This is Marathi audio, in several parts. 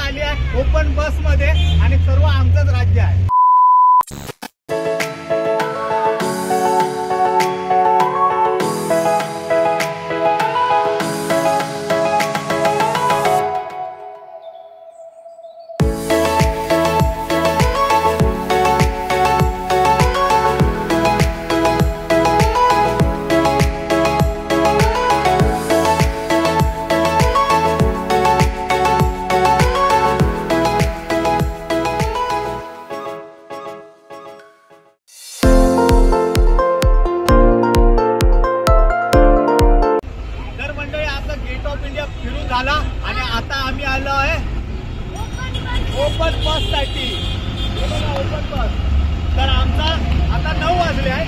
आली आहे ओपन बस मध्ये आणि सर्व आमचंच राज्य आहे. फिरून झाला आणि आता आम्ही आलो आहे ओपन बस साठी. ओपन बस तर आमचा आता 9 वाजले आहे.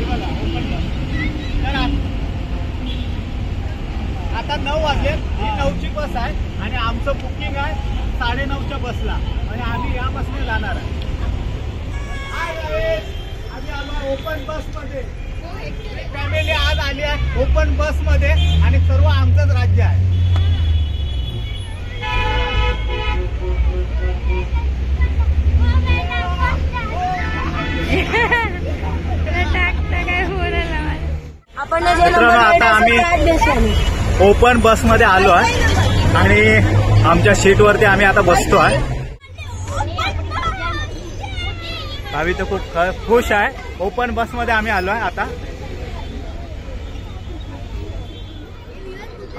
ओपन बस तर आता 9 वाजले. ही 9ची बस आहे आणि आमचं बुकिंग आहे 9:30च्या बसला आणि आम्ही या बसने जाणार आहे. आम्ही आलो ओपन बस मध्ये. फॅमिली आज आली आहे ओपन बस मध्ये आणि सर्व आमचंच राज्य आहे. मित्रांनो आता आम्ही ओपन बस मध्ये आलो आहे आणि आमच्या सीट वरती आम्ही आता बसतो आहे. भावी तर खूप खुश आहे. ओपन बस मध्ये आम्ही आलो आहे.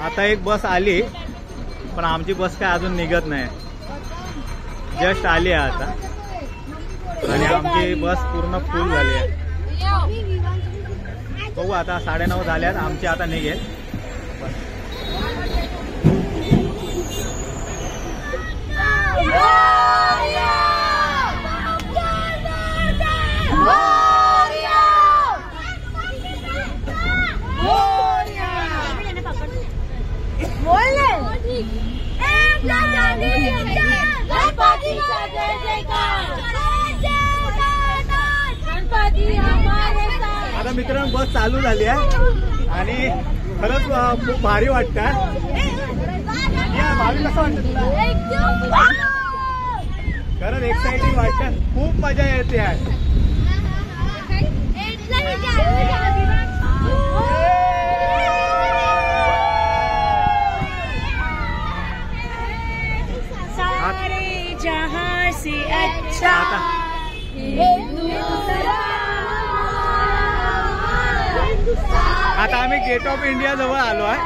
आता एक बस आली पण आमची बस काय अजून निघत नाही. जस्ट आली आहे आता आणि आमची बस पूर्ण फुल झाली आहे. बघू आता 9:30 झाल्यात. आमची आता निघेल. आता मित्रांनो बस चालू झाली आहे आणि खरंच खूप भारी वाटतं. भावी कसं वाटतं तुला? खरंच एक्साइटिंग वाटतं. खूप मजा येते आहे. जहाँ से अच्छा आता आम्ही गेट ऑफ इंडिया जवळ आलो आहे.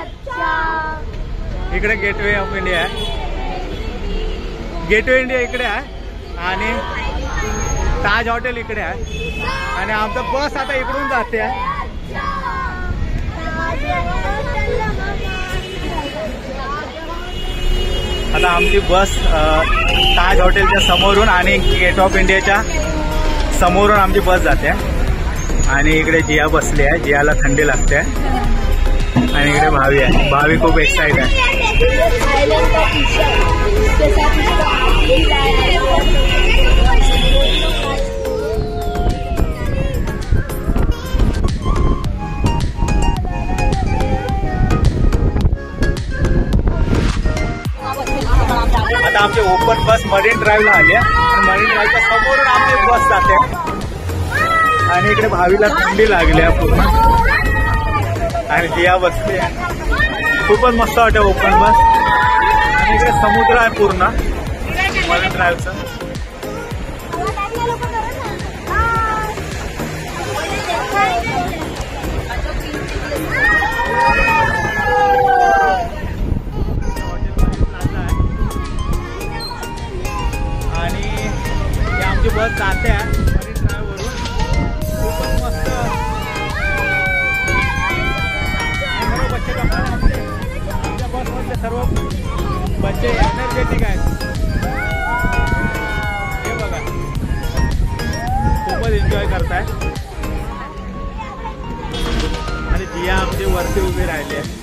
इकडे गेटवे ऑफ इंडिया आहे. गेटवे इंडिया इकडे आहे आणि ताज हॉटेल इकडे आहे आणि आमचा बस आता इकडून जाते आहे. आता आमची बस ताज हॉटेलच्या समोरून आणि गेट ऑफ इंडियाच्या समोरून आमची बस जाते आणि इकडे जिया बसली आहे. जियाला थंडी लागते आणि इकडे भावी आहे. भावी खूप एक्साइट आहे. आता आमची ओपन बस मरीन ड्राईव्हला आली आहे आणि मरीन ड्राईव्हच्या समोरून आमची बस जाते आणि इकडे भावीला थंडी लागली आहे पूर्ण आणि जिया बसली आहे. खूपच मस्त वाटतं ओपन बस आणि इकडे समुद्र आहे पूर्ण मरीन ड्राईव्हचा. आणि आमची बस जाते आहे मरीन ड्राईव्ह वरून. खूपच मस्त आमच्या बसमधले सर्व बच्चे एनर्जेटिक आहेत. हे बघा खूपच एन्जॉय करताय आणि जिया आमची वरती उभी राहिली आहे.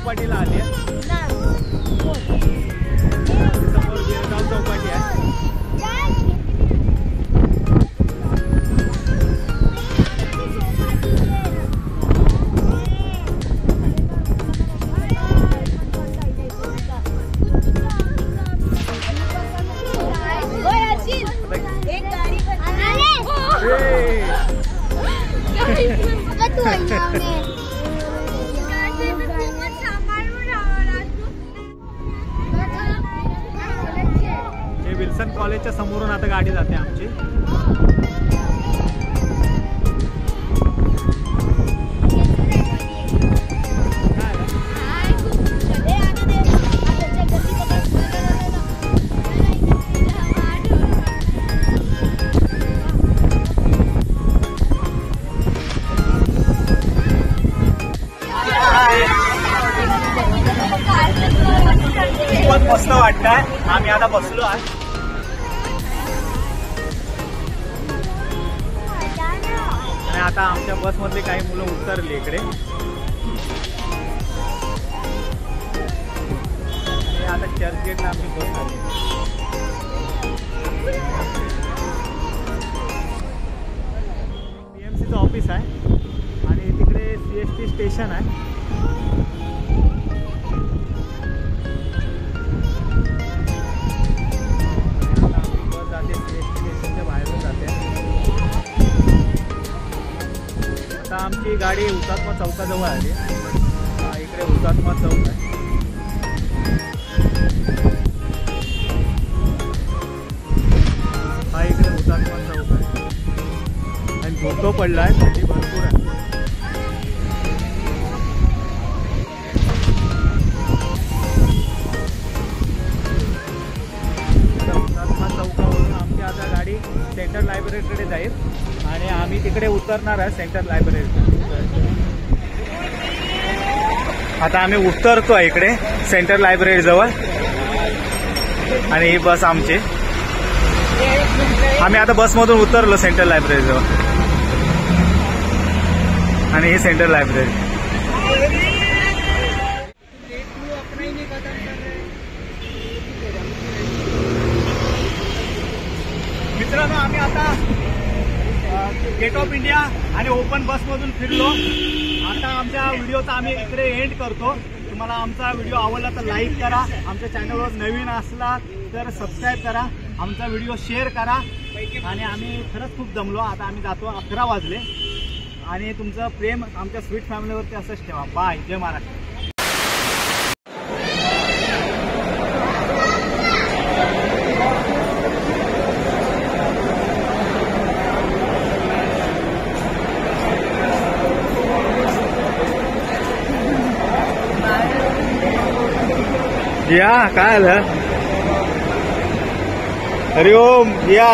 चौपाटीला आली आहे. समोर गिरगाव चौपाटी आहे. हे विल्सन कॉलेजच्या समोरून आता गाडी जाते आमची. खूपच मस्त वाटतंय. आम्ही आता बसलो आहे. आणि आता आमच्या बसमधली काही मुलं उतरली इकडे. आणि आता चर्चगेटला आमची बस आली. PMCचं ऑफिस आहे आणि तिकडे CST स्टेशन आहे. आता आमची गाडी हुतात्मा चौकाजवळ आली. इकडे हुतात्मा चौक आहे. हा इकडे हुतात्मा चौक आहे आणि धोको पडलाय. थंडी भरपूर आहे. हुतात्मा चौकावरून आमची आता गाडी सेंट्रल लायब्ररीकडे जाईल आणि आम्ही तिकडे उतरणार आहे सेंट्रल लायब्ररी. आता आम्ही उतरतो इकडे सेंट्रल लायब्ररी जवळ आणि ही बस आमची. आम्ही आता बसमधून उतरलो सेंट्रल लायब्ररी जवळ आणि ही सेंट्रल लायब्ररी. मित्रांनो, आम्ही आता गेट ऑफ इंडिया आणि ओपन बसमधून फिरलो. आता आमच्या व्हिडिओचा आम्ही इकडे एंड करतो. तुम्हाला आमचा व्हिडिओ आवडला तर लाईक करा. आमच्या चॅनलवर नवीन असला तर सबस्क्राईब करा. आमचा व्हिडिओ शेअर करा. आणि आम्ही खरंच खूप दमलो. आता आम्ही जातो. 11 वाजले. आणि तुमचं प्रेम आमच्या स्वीट फॅमिलीवरती असंच ठेवा. बाय. जय महाराष्ट्र. या काय आलं? हरिओम. या